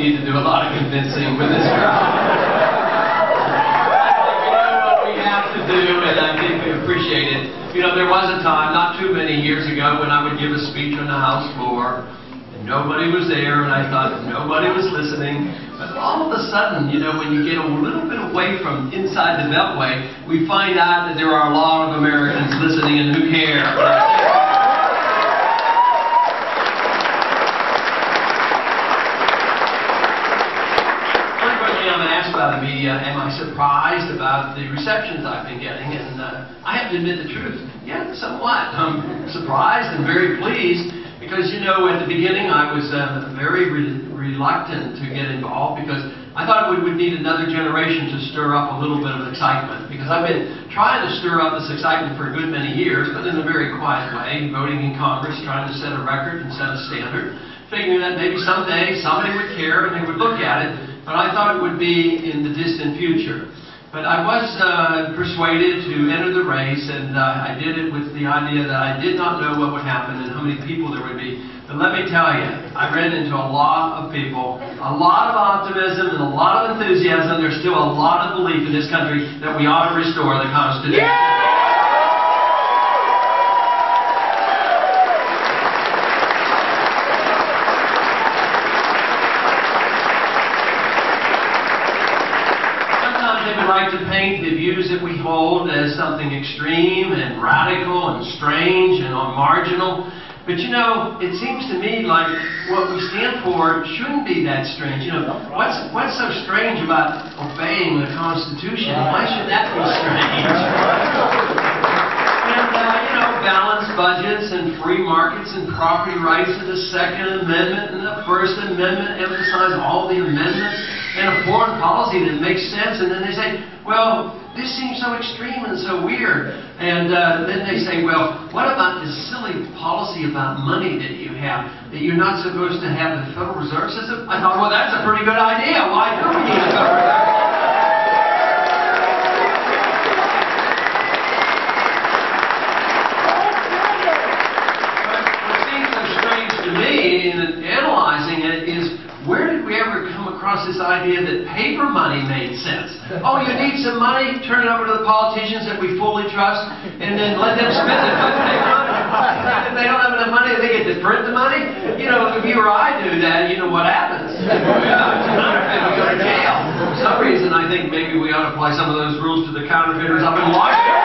need to do a lot of convincing with this crowd. I think we know what we have to do, and I think we appreciate it. You know, there was a time, not too many years ago, when I would give a speech on the House floor, and nobody was there, and I thought nobody was listening. But all of a sudden, you know, when you get a little bit away from inside the Beltway, we find out that there are a lot of Americans listening and who care. By the media, am I surprised about the receptions I've been getting? And I have to admit the truth. Yeah, somewhat. I'm surprised and very pleased because, you know, at the beginning I was very reluctant to get involved because I thought we would need another generation to stir up a little bit of excitement, because I've been trying to stir up this excitement for a good many years, but in a very quiet way, voting in Congress, trying to set a record and set a standard, figuring that maybe someday somebody would care and they would look at it. But I thought it would be in the distant future. But I was persuaded to enter the race, and I did it with the idea that I did not know what would happen and how many people there would be. But let me tell you, I ran into a lot of people, a lot of optimism and a lot of enthusiasm. There's still a lot of belief in this country that we ought to restore the Constitution. Yeah! Like to paint the views that we hold as something extreme and radical and strange and marginal. But you know, it seems to me like what we stand for shouldn't be that strange. You know, what's so strange about obeying the Constitution? Why should that be strange? And you know, balanced budgets and free markets and property rights and the Second Amendment and the First Amendment emphasize all the amendments. And a foreign policy that makes sense, and then they say, well, this seems so extreme and so weird. And then they say, well, what about this silly policy about money that you have, that you're not supposed to have the Federal Reserve System? I thought, well, that's a pretty good idea. Why do we need a Federal Reserve System? What seems so strange to me in analyzing it is, where did we ever come across this idea that paper money made sense? Oh, you need some money? Turn it over to the politicians that we fully trust, and then let them spend it with paper money. If they don't have enough money, they get to print the money. You know, if you or I do that, you know what happens. We go to jail. For some reason, I think maybe we ought to apply some of those rules to the counterfeiters up in Washington.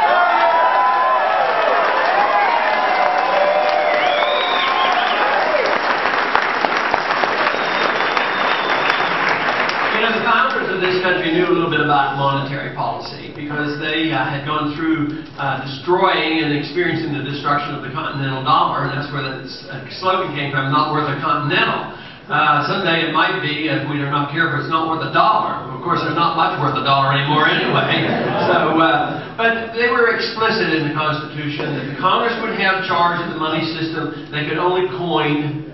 This country knew a little bit about monetary policy because they had gone through destroying and experiencing the destruction of the continental dollar, and that's where the slogan came from, not worth a continental. Someday it might be, if we're not careful, it's not worth $1. Of course, there's not much worth $1 anymore anyway. So, but they were explicit in the Constitution that the Congress would have charge of the money system. They could only coin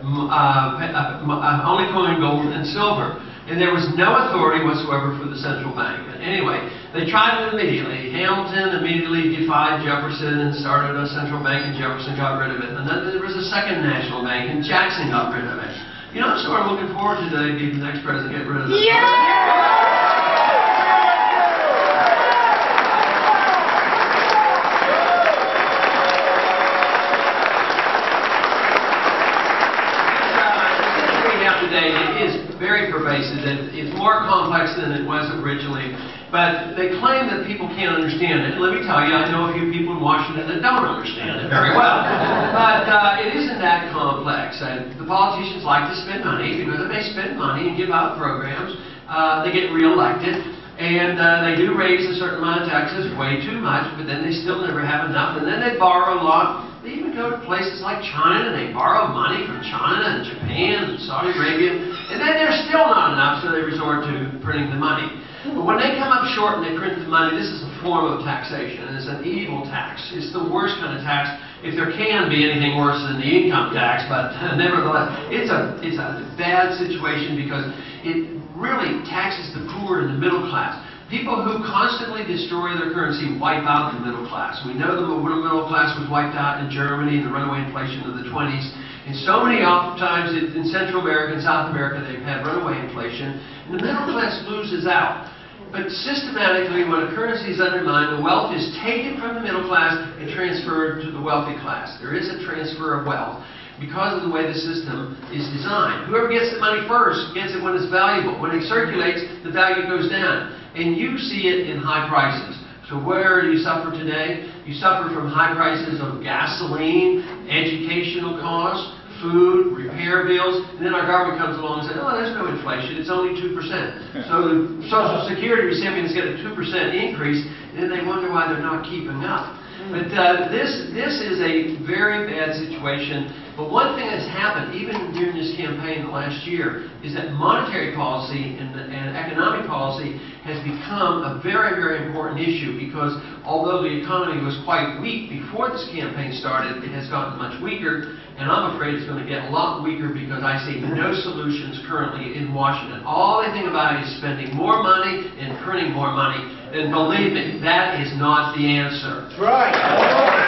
gold and silver. And there was no authority whatsoever for the central bank. But anyway, they tried it immediately. Hamilton immediately defied Jefferson and started a central bank, and Jefferson got rid of it. And then there was a second national bank, and Jackson got rid of it. You know, I'm sort of looking forward to the next president get rid of it. Yeah! Very pervasive. It's more complex than it was originally, but they claim that people can't understand it. Let me tell you, I know a few people in Washington that don't understand it very well. But it isn't that complex. The politicians like to spend money because if they spend money and give out programs, they get reelected. And they do raise a certain amount of taxes, way too much, but then they still never have enough. And then they borrow a lot. They even go to places like China, and they borrow money from China and Japan and Saudi Arabia. And then there's still not enough, so they resort to printing the money. But when they come up short and they print the money, this is a form of taxation. And it's an evil tax. It's the worst kind of tax, if there can be anything worse than the income tax. But nevertheless, it's a bad situation because it really taxes the poor and the middle class. People who constantly destroy their currency wipe out the middle class. We know the middle class was wiped out in Germany in the runaway inflation of the 20s. And so many oftentimes in Central America and South America, they've had runaway inflation, and the middle class loses out. But systematically, when a currency is undermined, the wealth is taken from the middle class and transferred to the wealthy class. There is a transfer of wealth because of the way the system is designed. Whoever gets the money first gets it when it's valuable. When it circulates, the value goes down. And you see it in high prices. So where do you suffer today? You suffer from high prices of gasoline, educational costs, food, repair bills, and then our government comes along and says, oh, there's no inflation, it's only 2%. So the Social Security recipients get a 2% increase, and then they wonder why they're not keeping up. But this is a very bad situation. But one thing that's happened, even during this campaign last year, is that monetary policy and economic policy has become a very, very important issue, because although the economy was quite weak before this campaign started, it has gotten much weaker, and I'm afraid it's going to get a lot weaker because I see no solutions currently in Washington. All they think about is spending more money and printing more money, and believe me, that is not the answer. Right.